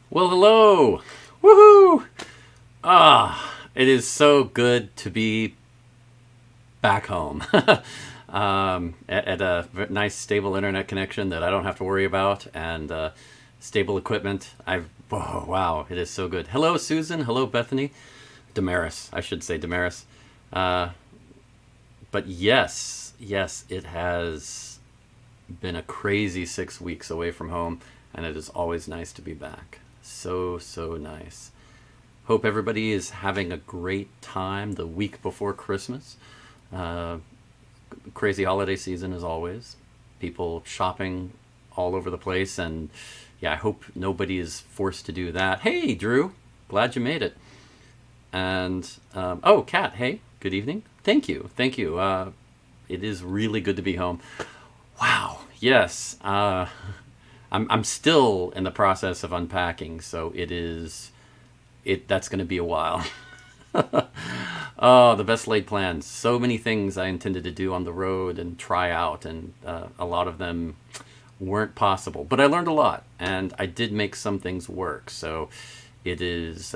Well, hello! Woohoo! It is so good to be back home at a nice, stable internet connection that I don't have to worry about and stable equipment. Oh, wow, it is so good. Hello, Susan. Hello, Bethany. Damaris, I should say Damaris. Uh, but yes, it has been a crazy 6 weeks away from home, and it is always nice to be back. So nice. Hope everybody is having a great time the week before Christmas. Uh, Crazy holiday season as always. People shopping all over the place, and yeah, I hope nobody is forced to do that. Hey, Drew, glad you made it. And oh, Kat, hey, good evening. Thank you. It is really good to be home. Wow, yes. I'm still in the process of unpacking, so that's going to be a while. Oh, the best laid plans. So many things I intended to do on the road and try out, and a lot of them weren't possible. But I learned a lot, and I did make some things work. So it is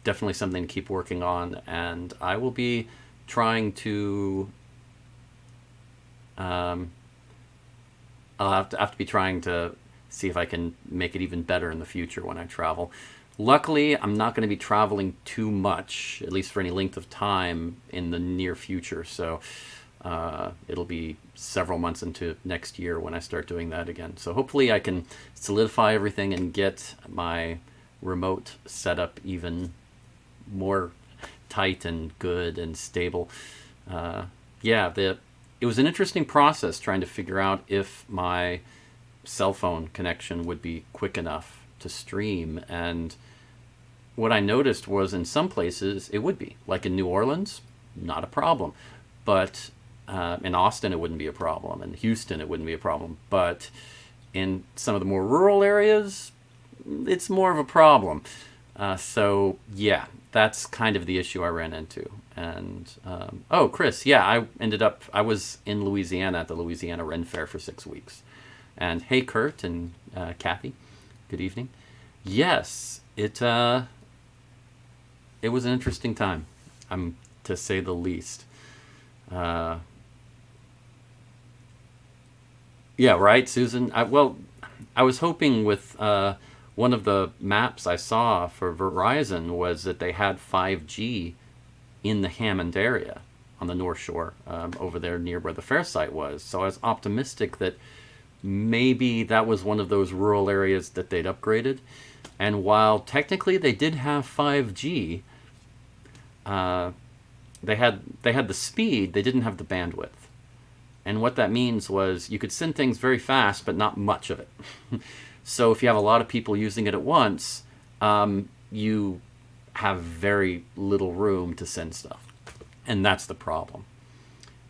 definitely something to keep working on, and I will be trying to. Um, I'll have to be trying to see if I can make it even better in the future when I travel. Luckily, I'm not going to be traveling too much, at least for any length of time in the near future. So it'll be several months into next year when I start doing that again. So hopefully I can solidify everything and get my remote setup even more tight and good and stable. Yeah, it was an interesting process trying to figure out if my cell phone connection would be quick enough to stream. And what I noticed was in some places it would be. Like in New Orleans, not a problem. But in Austin, it wouldn't be a problem. In Houston, it wouldn't be a problem. But in some of the more rural areas, it's more of a problem. So, yeah, that's kind of the issue I ran into. And, oh, Chris, yeah, I was in Louisiana at the Louisiana Ren Fair for 6 weeks. And hey, Kurt and Kathy, good evening. Yes, it was an interesting time, to say the least. Uh, yeah, right, Susan. I was hoping with one of the maps I saw for Verizon was that they had 5G in the Hammond area on the North Shore, over there near where the fair site was. So I was optimistic that maybe that was one of those rural areas that they'd upgraded. And while technically they did have 5G, uh, they had the speed, they didn't have the bandwidth. And what that means was you could send things very fast, but not much of it. So if you have a lot of people using it at once, you have very little room to send stuff. And that's the problem.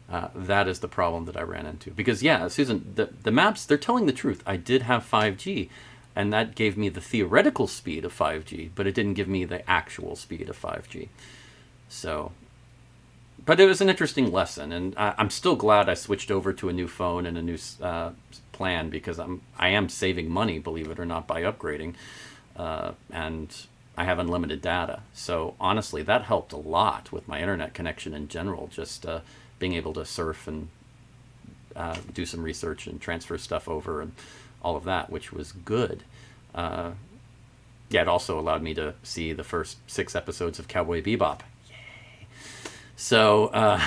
That is the problem that I ran into. Because, yeah, Susan, the maps, they're telling the truth. I did have 5G, and that gave me the theoretical speed of 5G, but it didn't give me the actual speed of 5G. So, but it was an interesting lesson, and I'm still glad I switched over to a new phone and a new plan, because I am saving money, believe it or not, by upgrading, and I have unlimited data. So honestly, that helped a lot with my internet connection in general. Just being able to surf and do some research and transfer stuff over and all of that, which was good. Yeah, it also allowed me to see the first 6 episodes of Cowboy Bebop. So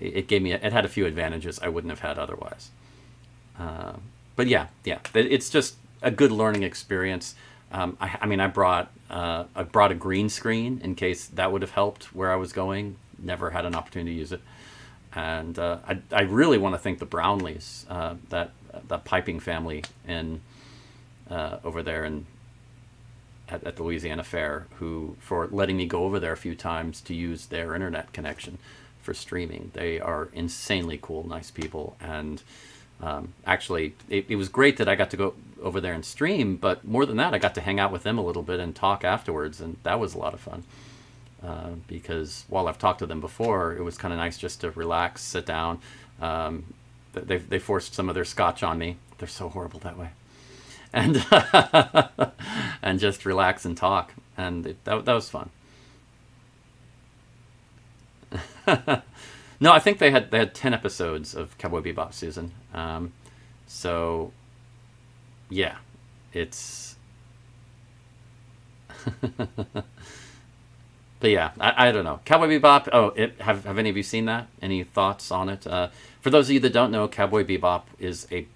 it had a few advantages I wouldn't have had otherwise. But yeah, it's just a good learning experience. I mean, I brought a green screen in case that would have helped where I was going. Never had an opportunity to use it. And I really want to thank the Brownlees, that piping family in over there at the Louisiana Fair, for letting me go over there a few times to use their internet connection for streaming. They are insanely cool, nice people, and actually, it was great that I got to go over there and stream, but more than that, I got to hang out with them a little bit and talk afterwards, and that was a lot of fun. Because while I've talked to them before, it was kind of nice just to relax, sit down. They forced some of their scotch on me. They're so horrible that way. and and just relax and talk, and that was fun. No, I think they had 10 episodes of Cowboy Bebop, Susan. So yeah, it's but yeah, I don't know. Cowboy Bebop. Oh, have any of you seen that? Any thoughts on it? For those of you that don't know, Cowboy Bebop is a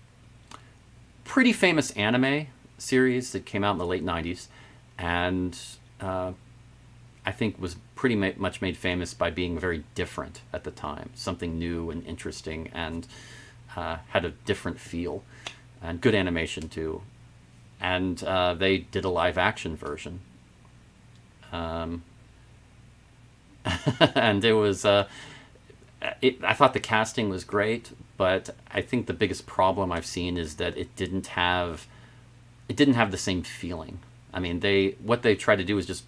pretty famous anime series that came out in the late '90s, and I think was pretty much made famous by being very different at the time, something new and interesting, and had a different feel, and good animation too. And they did a live action version. Um, and it was I thought the casting was great, but I think the biggest problem I've seen is that it didn't have the same feeling. I mean, what they tried to do is just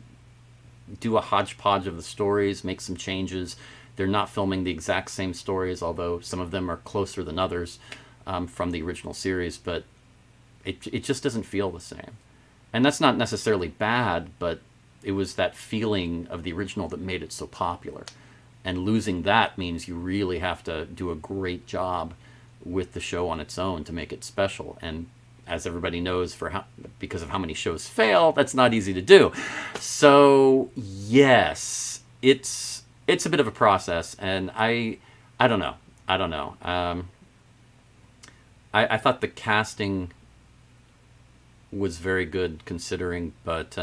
do a hodgepodge of the stories, make some changes. They're not filming the exact same stories, although some of them are closer than others from the original series, but it just doesn't feel the same. And that's not necessarily bad, but it was that feeling of the original that made it so popular. And losing that means you really have to do a great job with the show on its own to make it special. And as everybody knows, because of how many shows fail, that's not easy to do. So yes, it's a bit of a process, and I don't know. I don't know. I thought the casting was very good considering, but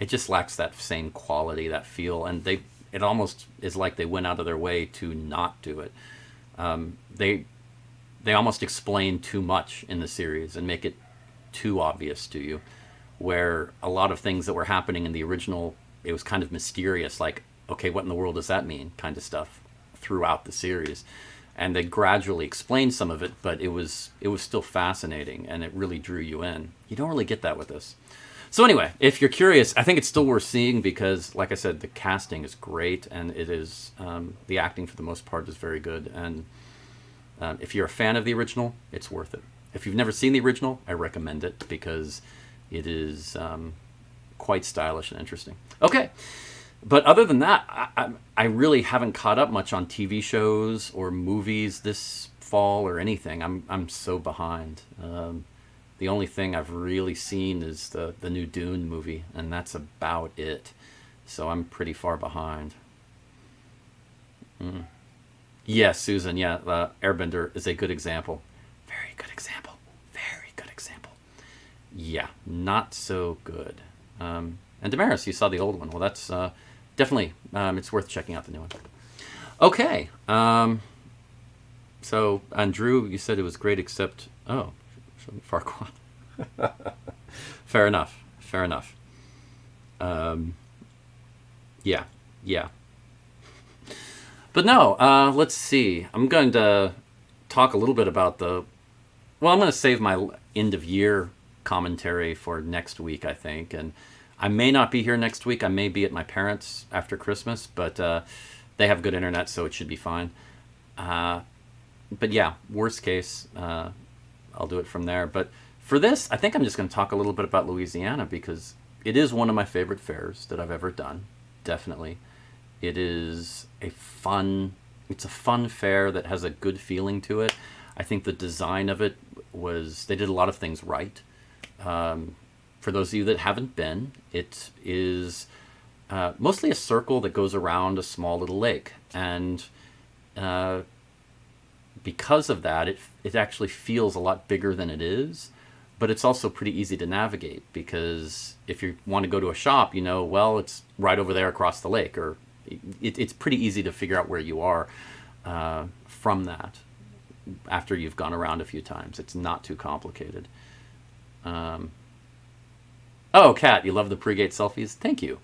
it just lacks that same quality, that feel, and it almost is like they went out of their way to not do it. They almost explain too much in the series and make it too obvious to you, where a lot of things that were happening in the original, it was kind of mysterious, like, okay, what in the world does that mean, kind of stuff throughout the series. And they gradually explained some of it, but it was still fascinating, and it really drew you in. You don't really get that with this. So anyway, if you're curious, I think it's still worth seeing because, like I said, the casting is great, and it is the acting for the most part is very good. And if you're a fan of the original, it's worth it. If you've never seen the original, I recommend it because it is quite stylish and interesting. Okay, but other than that, I really haven't caught up much on TV shows or movies this fall or anything. I'm so behind. The only thing I've really seen is the new Dune movie, and that's about it. So I'm pretty far behind. Mm. Yes, Susan, yeah, Airbender is a good example. Very good example. Very good example. Yeah, not so good. And Damaris, you saw the old one. Well, that's definitely, it's worth checking out the new one. Okay. So, Andrew, you said it was great except, oh, Farquaad. Fair enough. Fair enough. Yeah. Yeah. But no, let's see. I'm going to talk a little bit about I'm going to save my end of year commentary for next week, I think. And I may not be here next week. I may be at my parents' after Christmas, but they have good internet, so it should be fine. But yeah, worst case, I'll do it from there. But for this, I think I'm just going to talk a little bit about Louisiana because it is one of my favorite fairs that I've ever done. Definitely. It is it's a fun fair that has a good feeling to it. I think the design of it they did a lot of things right. For those of you that haven't been, it is mostly a circle that goes around a small little lake. And because of that, it actually feels a lot bigger than it is. But it's also pretty easy to navigate because if you want to go to a shop, well, it's right over there across the lake, or it's pretty easy to figure out where you are from that after you've gone around a few times. It's not too complicated. Oh, Kat, you love the pre-gate selfies? Thank you.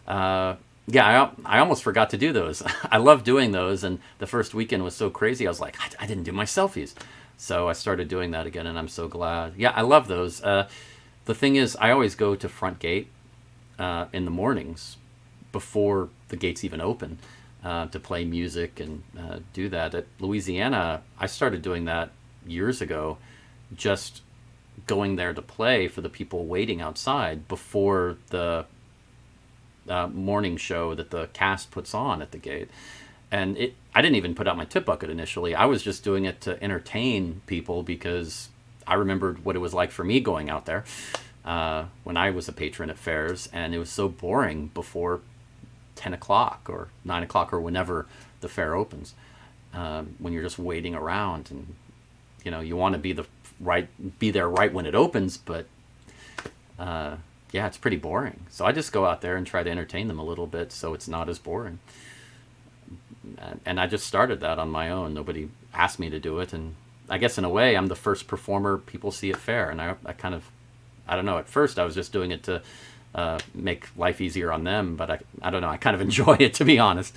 Yeah, I almost forgot to do those. I love doing those, and the first weekend was so crazy, I was like, I didn't do my selfies. So I started doing that again, and I'm so glad. Yeah, I love those. The thing is, I always go to front gate in the mornings before the gates even open to play music and do that. At Louisiana, I started doing that years ago just going there to play for the people waiting outside before the morning show that the cast puts on at the gate. And I didn't even put out my tip bucket initially. I was just doing it to entertain people because I remembered what it was like for me going out there when I was a patron at fairs, and it was so boring before 10 o'clock or 9 o'clock or whenever the fair opens, when you're just waiting around, and you want to be there right when it opens, but yeah, it's pretty boring. So I just go out there and try to entertain them a little bit so it's not as boring. And I just started that on my own. Nobody asked me to do it, and I guess in a way I'm the first performer people see at fair, and I kind of, I don't know, at first I was just doing it to make life easier on them, but I don't know, I kind of enjoy it, to be honest.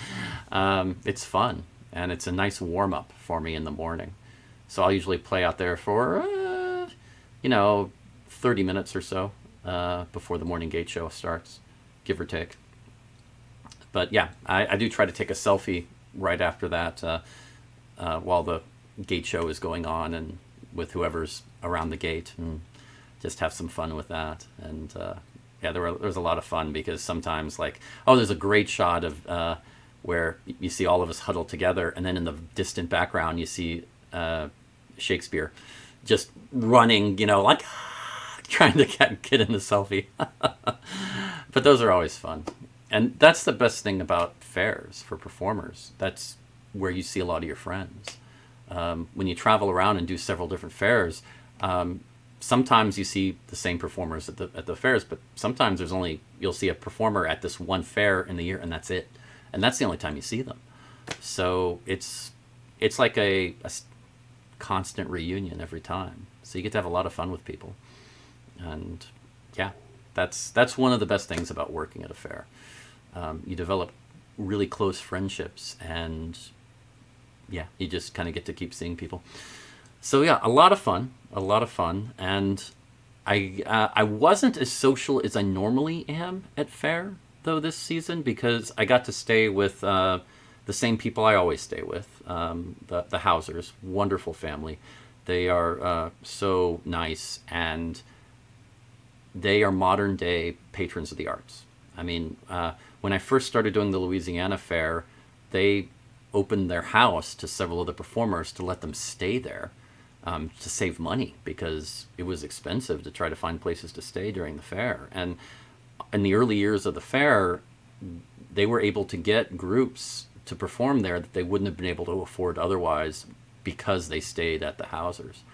It's fun, and it's a nice warm-up for me in the morning. So I'll usually play out there for 30 minutes or so before the morning gate show starts, give or take. But yeah, I do try to take a selfie right after that while the gate show is going on, and with whoever's around the gate, and just have some fun with that. And yeah, there was a lot of fun, because sometimes, like, there's a great shot of where you see all of us huddled together, and then in the distant background you see Shakespeare just running, like trying to get in the selfie. But those are always fun. And that's the best thing about fairs for performers. That's where you see a lot of your friends. When you travel around and do several different fairs, sometimes you see the same performers at the fairs, but sometimes you'll see a performer at this one fair in the year, and that's it. And that's the only time you see them. So it's like a constant reunion every time. So you get to have a lot of fun with people. And yeah, that's one of the best things about working at a fair. You develop really close friendships, and yeah, you just kind of get to keep seeing people. So yeah, a lot of fun, and I wasn't as social as I normally am at fair, though, this season, because I got to stay with the same people I always stay with, the Hausers, wonderful family. They are so nice, and they are modern day patrons of the arts. I mean, when I first started doing the Louisiana Fair, they opened their house to several of the performers to let them stay there, to save money, because it was expensive to try to find places to stay during the fair. And in the early years of the fair, they were able to get groups to perform there that they wouldn't have been able to afford otherwise, because they stayed at the Hausers.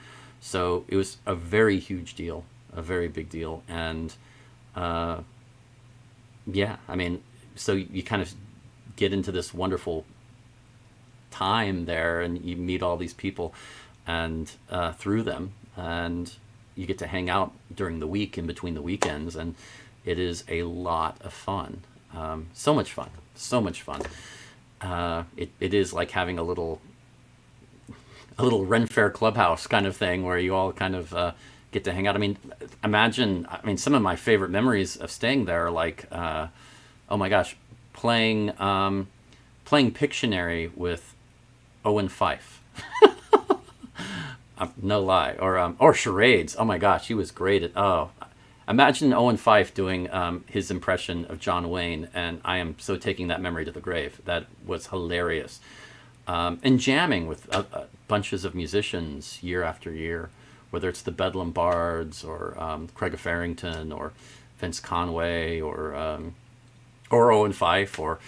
So it was a very huge deal, a very big deal. And yeah, I mean, so you kind of get into this wonderful time there, and you meet all these people, and through them, and you get to hang out during the week, in between the weekends, and it is a lot of fun. So much fun. It is like having a little Ren Fair clubhouse kind of thing, where you all kind of get to hang out. I mean, some of my favorite memories of staying there are like, oh my gosh, playing Pictionary with Owen Fife. No lie. Or charades. Oh my gosh, he was great at. Imagine Owen Fife doing his impression of John Wayne, and I am so taking that memory to the grave. That was hilarious. And jamming with bunches of musicians year after year, whether it's the Bedlam Bards, or Craig Farrington, or Vince Conway, or Owen Fife, or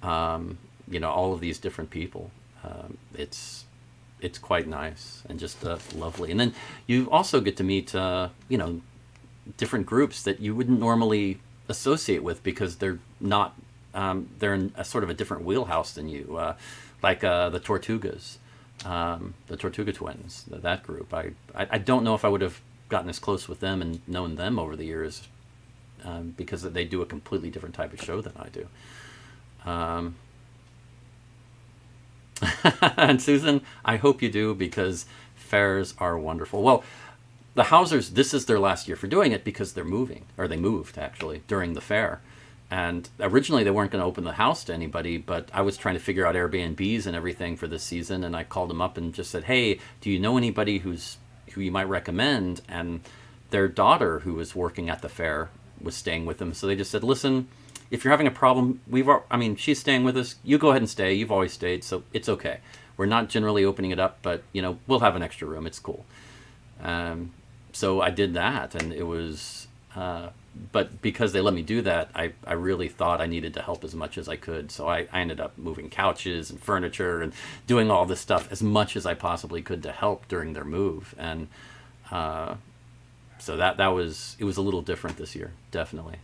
all of these different people. It's quite nice, and just lovely. And then you also get to meet different groups that you wouldn't normally associate with, because they're not they're in a sort of a different wheelhouse than you, like the Tortugas, the Tortuga Twins, that group. I don't know if I would have gotten as close with them and known them over the years, because they do a completely different type of show than I do. And Susan, I hope you do, because fairs are wonderful. Well, the Hausers, this is their last year for doing it, because they moved actually during the fair. And originally they weren't going to open the house to anybody, but I was trying to figure out Airbnbs and everything for this season, and I called them up and just said, hey, do you know anybody who you might recommend? And their daughter, who was working at the fair, was staying with them. So they just said, "Listen, if you're having a problem, I mean, she's staying with us. You go ahead and stay. You've always stayed, so it's okay. We're not generally opening it up, but we'll have an extra room. It's cool." So I did that, and it was. But because they let me do that, I really thought I needed to help as much as I could. So I ended up moving couches and furniture and doing all this stuff as much as I possibly could to help during their move. And so it was a little different this year, definitely.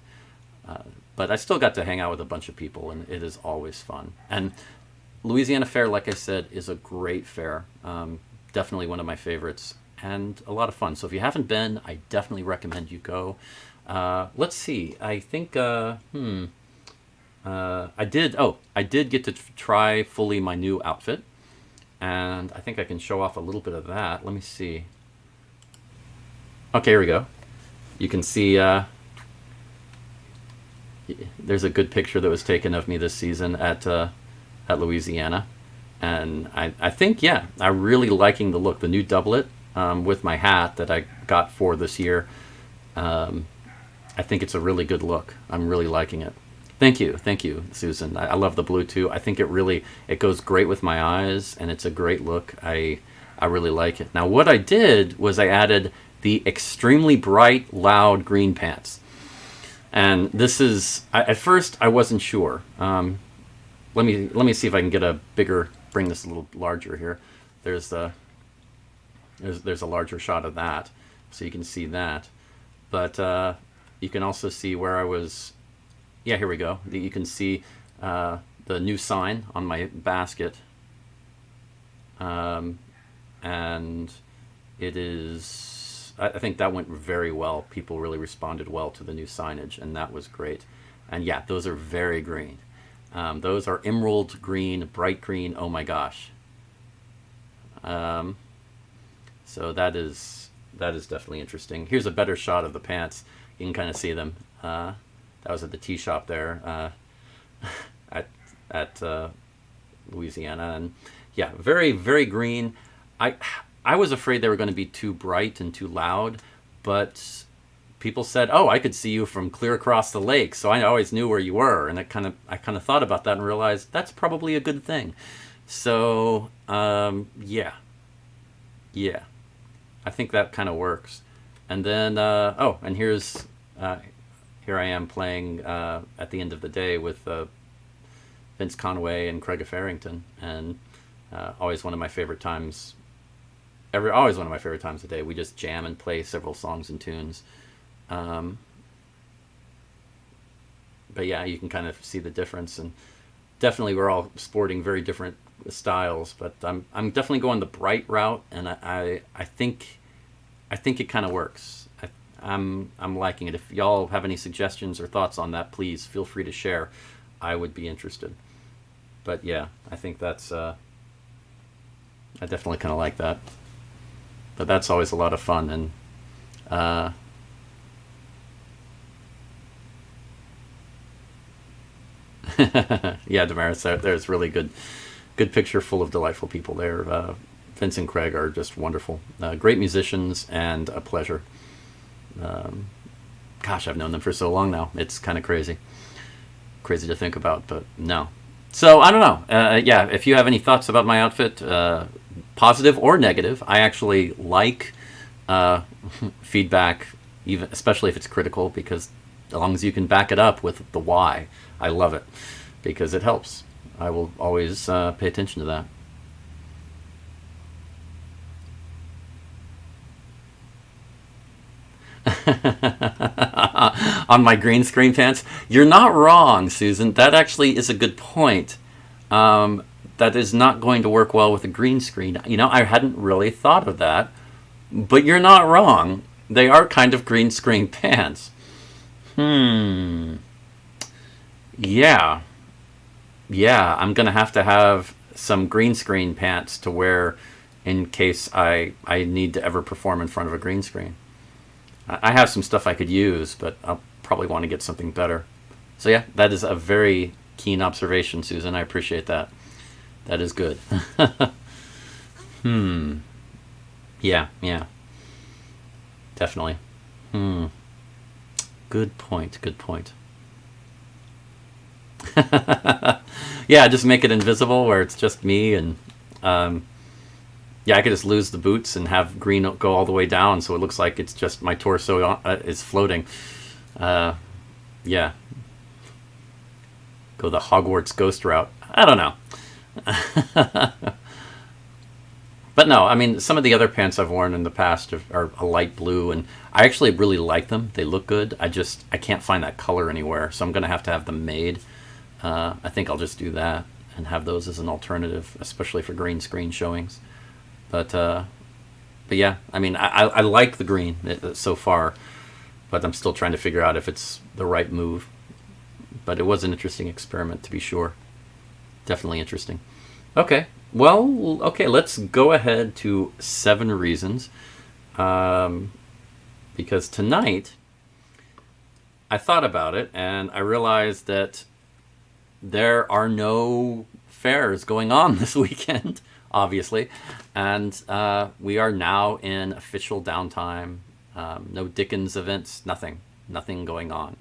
But I still got to hang out with a bunch of people, and it is always fun. And Louisiana Faire, like I said, is a great fair. Definitely one of my favorites, and a lot of fun. So if you haven't been, I definitely recommend you go. Let's see. I think I did. Oh, I did get to try fully my new outfit, and I think I can show off a little bit of that. Let me see. Okay, here we go. You can see. There's a good picture that was taken of me this season at Louisiana, and I think I'm really liking the look. The new doublet with my hat that I got for this year. I think it's a really good look. I'm really liking it. Thank you, Susan. I love the blue too. I think it goes great with my eyes, and it's a great look. I really like it. Now, what I did was I added the extremely bright, loud green pants, and this is at first I wasn't sure. Let me see if I can get bring this a little larger here. There's a larger shot of that, so you can see that. But you can also see where I was. Yeah, here we go. You can see the new sign on my basket. And it is, I think that went very well. People really responded well to the new signage, and that was great. And yeah, those are very green. Those are emerald green, bright green. Oh my gosh. So that is definitely interesting. Here's a better shot of the pants. You can kind of see them. That was at the tea shop there at Louisiana, and yeah, very, very green. I was afraid they were going to be too bright and too loud, but people said, "Oh, I could see you from clear across the lake," so I always knew where you were, and I kind of thought about that and realized that's probably a good thing. So yeah, I think that kind of works. And then and here I am playing at the end of the day with Vince Conway and Craig Farrington, and always one of my favorite times. Always one of my favorite times of the day. We just jam and play several songs and tunes. But yeah, you can kind of see the difference, and definitely we're all sporting very different styles. But I'm definitely going the bright route, and I think it kind of works. I'm liking it. If y'all have any suggestions or thoughts on that, please feel free to share. I would be interested. But yeah, I think that's I definitely kind of like that. But that's always a lot of fun, and yeah, Damaris, there's really good picture full of delightful people there. Vince and Craig are just wonderful, great musicians, and a pleasure. Gosh, I've known them for so long now. It's kind of crazy to think about, but no. So I don't know. Yeah, if you have any thoughts about my outfit, positive or negative, I actually like feedback, even especially if it's critical, because as long as you can back it up with the why, I love it because it helps. I will always pay attention to that. On my green screen pants, you're not wrong, Susan. That actually is a good point. That is not going to work well with a green screen. I hadn't really thought of that, but you're not wrong. They are kind of green screen pants. Yeah, I'm gonna have to have some green screen pants to wear in case I need to ever perform in front of a green screen. I have some stuff I could use, but I'll probably want to get something better. So yeah, that is a very keen observation, Susan. I appreciate that. That is good. Yeah, definitely. Hmm. Good point. Good point. Yeah, just make it invisible where it's just me and um, yeah, I could just lose the boots and have green go all the way down, so it looks like it's just my torso is floating. Uh, yeah, go the Hogwarts ghost route. I don't know, but no, I mean some of the other pants I've worn in the past are a light blue, and I actually really like them. They look good. I can't find that color anywhere, so I'm gonna have to have them made. I think I'll just do that and have those as an alternative, especially for green screen showings. But but yeah, I mean, I like the green so far, but I'm still trying to figure out if it's the right move. But it was an interesting experiment to be sure. Definitely interesting. Okay, well, okay, let's go ahead to 7 reasons. Um, because tonight I thought about it and I realized that there are no fairs going on this weekend, obviously, and we are now in official downtime. No Dickens events, nothing going on.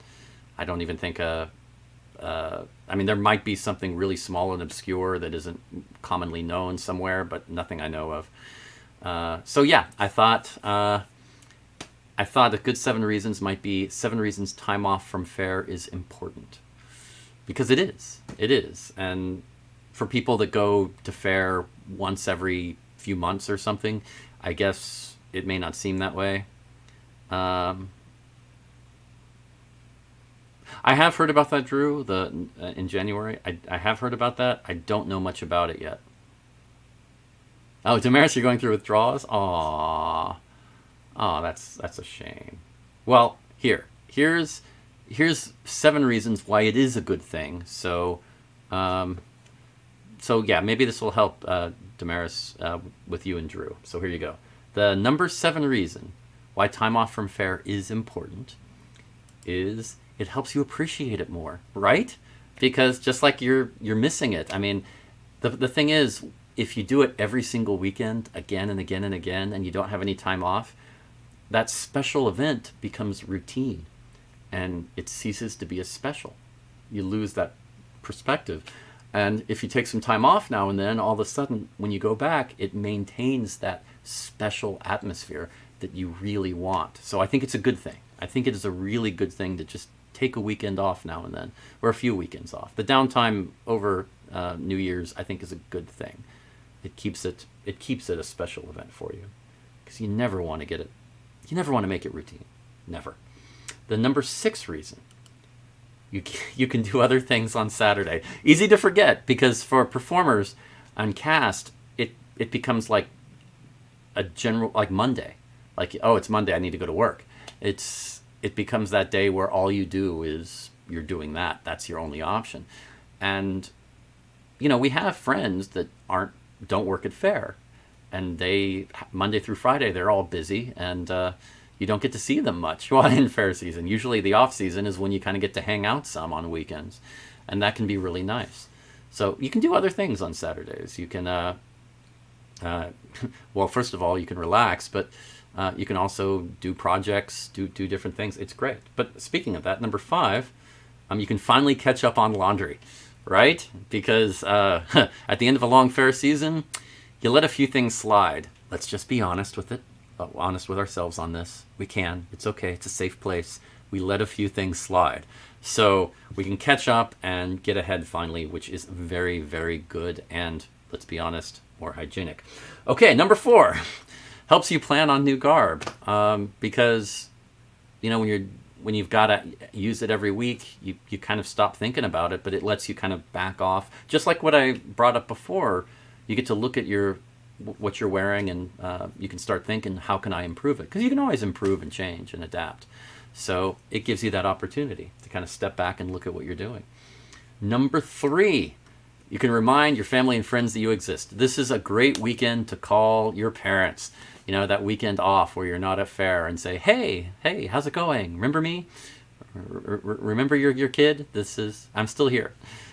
I don't even think I mean, there might be something really small and obscure that isn't commonly known somewhere, but nothing I know of. So yeah, I thought a good 7 reasons might be 7 reasons time off from Faire is important, because it is. It is. And for people that go to Faire once every few months or something, I guess it may not seem that way. Um, I have heard about that, Drew. The in January, I have heard about that. I don't know much about it yet. Oh, Damaris, you're going through withdrawals. Aww, oh, that's a shame. Well, here's 7 reasons why it is a good thing. Um, so yeah, maybe this will help Damaris with you and Drew. So here you go. The number 7 reason why time off from Faire is important is it helps you appreciate it more, right? Because just like you're missing it. I mean, the thing is, if you do it every single weekend, again and again and again, and you don't have any time off, that special event becomes routine, and it ceases to be as special. You lose that perspective. And if you take some time off now and then, all of a sudden, when you go back, it maintains that special atmosphere that you really want. So I think it's a good thing. I think it is a really good thing to just take a weekend off now and then, or a few weekends off. The downtime over New Year's, I think, is a good thing. It keeps it a special event for you, because you never want to get it. You never want to make it routine. Never. The number 6 reason, you can do other things on Saturday. Easy to forget, because for performers and cast, it becomes like a general, like Monday. Like, oh, it's Monday, I need to go to work. It becomes that day where all you do is you're doing that. That's your only option. And we have friends that don't work at Faire, and they Monday through Friday they're all busy, and you don't get to see them much while in Faire season. Usually the off season is when you kind of get to hang out some on weekends, and that can be really nice. So you can do other things on Saturdays. You can well, first of all, you can relax, but you can also do projects, do different things. It's great. But speaking of that, number 5, you can finally catch up on laundry, right? Because at the end of a long Faire season, you let a few things slide. Let's just be honest with it. Honest with ourselves on this. We can. It's okay. It's a safe place. We let a few things slide. So we can catch up and get ahead finally, which is very, very good. And let's be honest, more hygienic. Okay, number 4. Helps you plan on new garb, because when you've got to use it every week, you kind of stop thinking about it, but it lets you kind of back off. Just like what I brought up before, you get to look at what you're wearing, and you can start thinking, how can I improve it? Because you can always improve and change and adapt. So it gives you that opportunity to kind of step back and look at what you're doing. Number 3. You can remind your family and friends that you exist. This is a great weekend to call your parents. That weekend off where you're not at Faire, and say, hey, how's it going? Remember me? Remember your kid? I'm still here.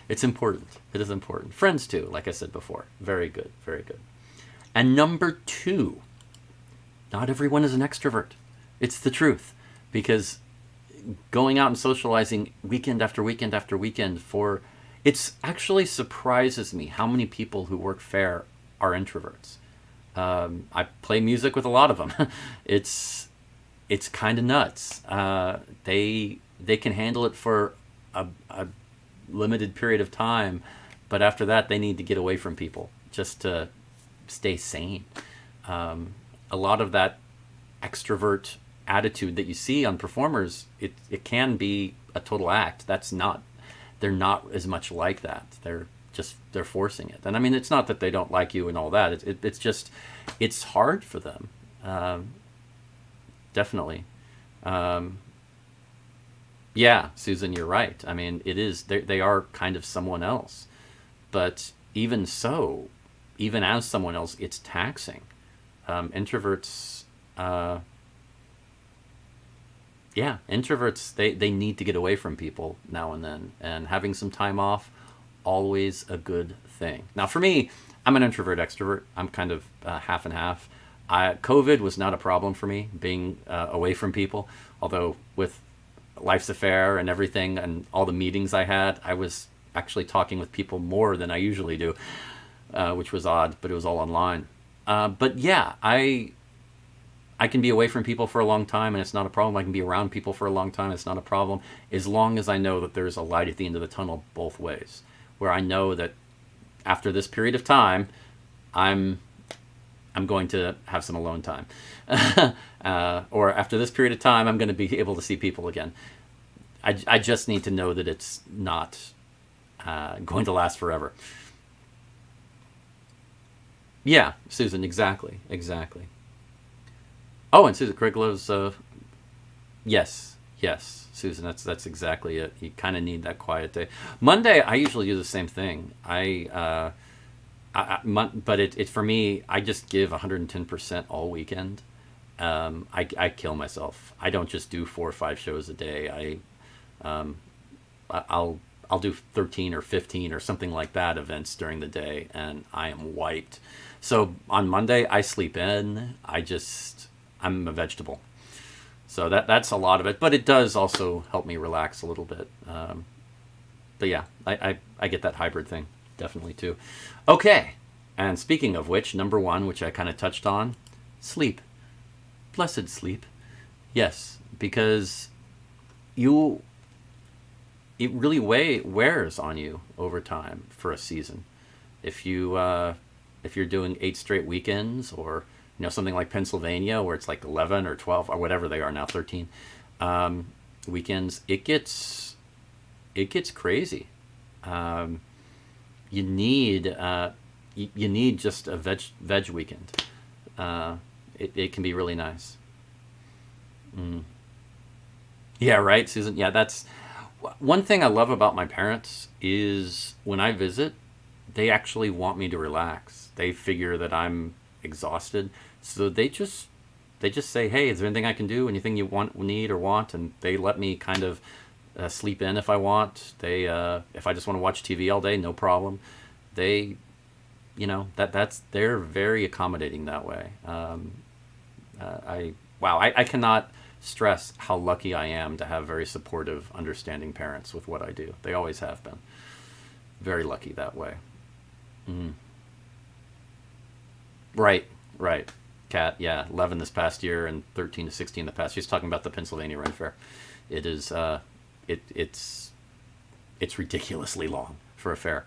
It's important. It is important. Friends too, like I said before. Very good, very good. And number 2, not everyone is an extrovert. It's the truth. because going out and socializing weekend after weekend after weekend for it's actually surprises me how many people who work Faire are introverts. I play music with a lot of them. It's kind of nuts. They can handle it for a limited period of time, but after that they need to get away from people just to stay sane. A lot of that extrovert attitude that you see on performers, it can be a total act. They're not as much like that. They're forcing it. And I mean, it's not that they don't like you and all that. It's just, it's hard for them. Definitely. Yeah, Susan, you're right. I mean, it is, they are kind of someone else. But even so, even as someone else, it's taxing. Introverts, yeah, introverts, they need to get away from people now and then. And having some time off, always a good thing. Now, for me, I'm an introvert extrovert. I'm kind of half and half. COVID was not a problem for me, being away from people. Although with Life's Affair and everything and all the meetings I had, I was actually talking with people more than I usually do, which was odd, but it was all online. But yeah, I can be away from people for a long time and it's not a problem. I can be around people for a long time. It's not a problem. As long as I know that there's a light at the end of the tunnel both ways, where I know that after this period of time, I'm going to have some alone time. Or after this period of time, I'm going to be able to see people again. I just need to know that it's not going to last forever. Yeah, Susan, exactly. Oh, and Susan, Craig loves, yes, Susan, that's exactly it. You kind of need that quiet day. Monday, I usually do the same thing. But it for me, I just give 110% all weekend. I kill myself. I don't just do 4 or 5 shows a day. I'll do 13 or 15 or something like that events during the day, and I am wiped. So on Monday, I sleep in. I'm a vegetable. So that's a lot of it, but it does also help me relax a little bit. But yeah, I get that hybrid thing definitely too. Okay, and speaking of which, number 1, which I kind of touched on, sleep. Blessed sleep. Yes, because it really wears on you over time for a season. If you're doing 8 straight weekends, or something like Pennsylvania where it's like 11 or 12 or whatever they are now, 13 weekends, it gets crazy. You need just a veg weekend. It can be really nice. Yeah, right, Susan. Yeah, that's one thing I love about my parents is when I visit, they actually want me to relax. They figure that I'm exhausted, so they just say, "Hey, is there anything I can do? Anything you need, or want?" And they let me kind of sleep in if I want. They if I just want to watch TV all day, no problem. They, they're very accommodating that way. I cannot stress how lucky I am to have very supportive, understanding parents with what I do. They always have been. Very lucky that way. Mm. Right. Kat, yeah, 11 this past year and 13 to 16 the past. She's talking about the Pennsylvania Run Fair. It is, it's ridiculously long for a fair.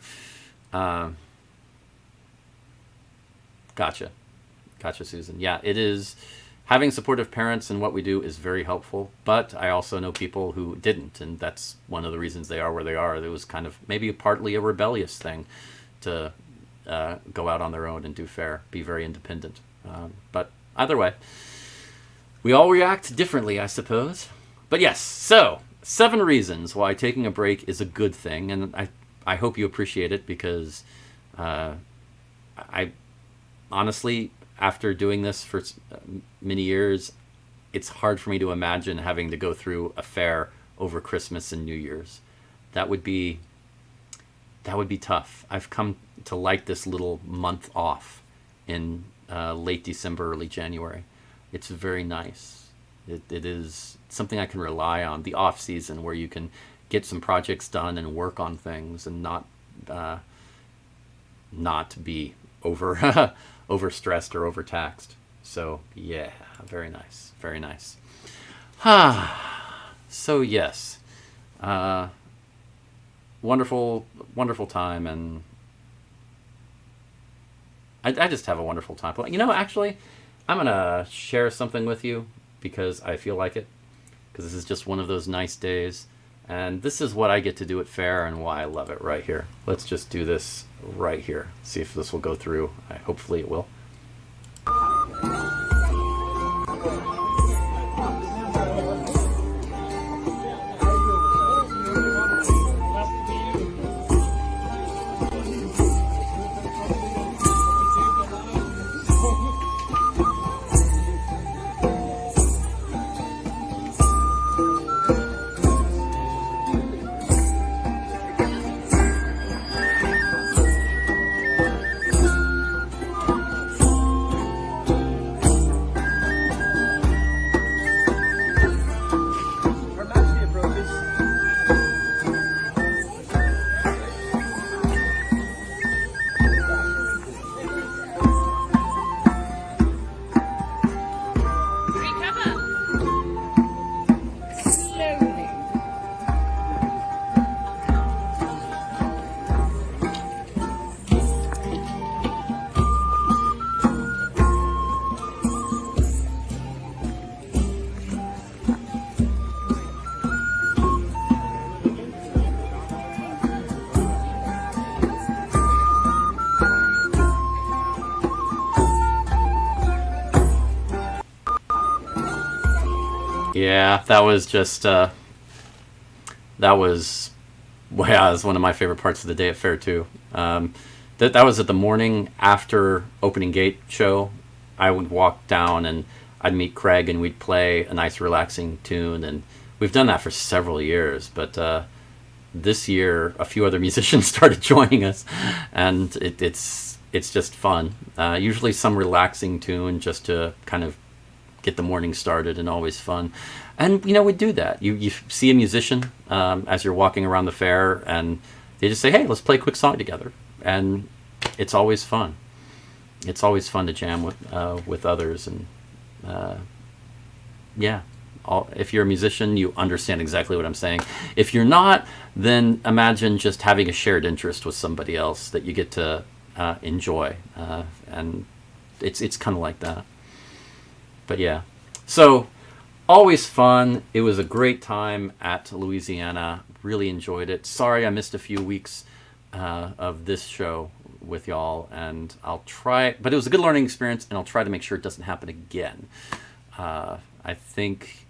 Gotcha, Susan. Yeah, it is. Having supportive parents in what we do is very helpful, but I also know people who didn't, and that's one of the reasons they are where they are. It was kind of maybe partly a rebellious thing to go out on their own and do Faire, be very independent. But either way, we all react differently, I suppose. But yes, so 7 reasons why taking a break is a good thing, and I hope you appreciate it, because I honestly, after doing this for many years, it's hard for me to imagine having to go through a fair over Christmas and New Year's. That would be tough. I've come to like this little month off in late December, early January. It's very nice. It is something I can rely on. The off season where you can get some projects done and work on things and not be over overstressed or overtaxed. So yeah, very nice, very nice. So yes, wonderful, wonderful time, and I just have a wonderful time. Actually, I'm gonna share something with you because I feel like it. Because this is just one of those nice days, and this is what I get to do at Faire and why I love it right here. Let's just do this right here. See if this will go through. Hopefully it will. Yeah, that was just that was well, yeah, that was one of my favorite parts of the day at Faire too. That was at the morning after opening gate show. I would walk down and I'd meet Craig and we'd play a nice relaxing tune, and we've done that for several years. But this year, a few other musicians started joining us, and it's just fun. Usually some relaxing tune just to kind of get the morning started, and always fun. And we do that. You see a musician as you're walking around the fair, and they just say, "Hey, let's play a quick song together," and it's always fun. It's always fun to jam with others, and yeah. If you're a musician, you understand exactly what I'm saying. If you're not, then imagine just having a shared interest with somebody else that you get to enjoy, and it's kind of like that. But yeah, so always fun. It was a great time at Louisiana. Really enjoyed it. Sorry I missed a few weeks of this show with y'all, and I'll try. But it was a good learning experience, and I'll try to make sure it doesn't happen again. I think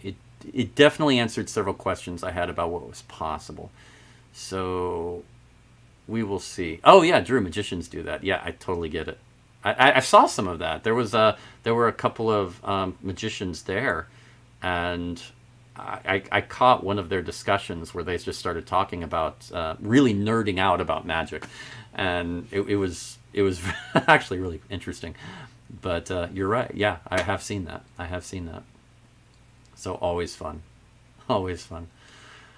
it definitely answered several questions I had about what was possible. So we will see. Oh yeah, Drew, magicians do that. Yeah, I totally get it. I saw some of that. There were a couple of magicians there, and I caught one of their discussions where they just started talking about really nerding out about magic, and it was actually really interesting. But you're right. Yeah, I have seen that. So always fun, always fun.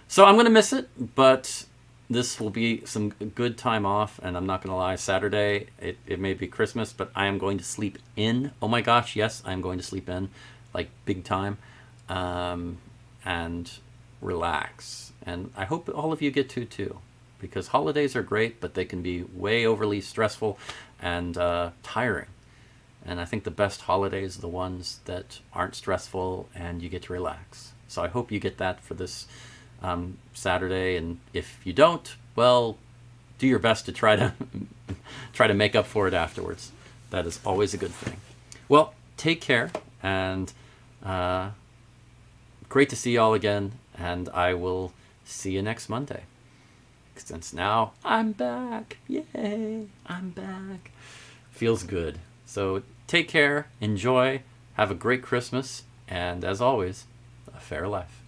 So I'm gonna miss it, but this will be some good time off, and I'm not going to lie, Saturday, it may be Christmas, but I am going to sleep in. Oh my gosh, yes, I'm going to sleep in, like big time, and relax. And I hope all of you get to too, because holidays are great, but they can be way overly stressful and tiring. And I think the best holidays are the ones that aren't stressful and you get to relax. So I hope you get that for this Saturday, and if you don't, well, do your best to try to make up for it afterwards. That is always a good thing. Well, take care, and great to see y'all again, and I will see you next Monday, since now I'm back. Yay, I'm back. Feels good. So take care, enjoy, have a great Christmas, and as always, a fair life.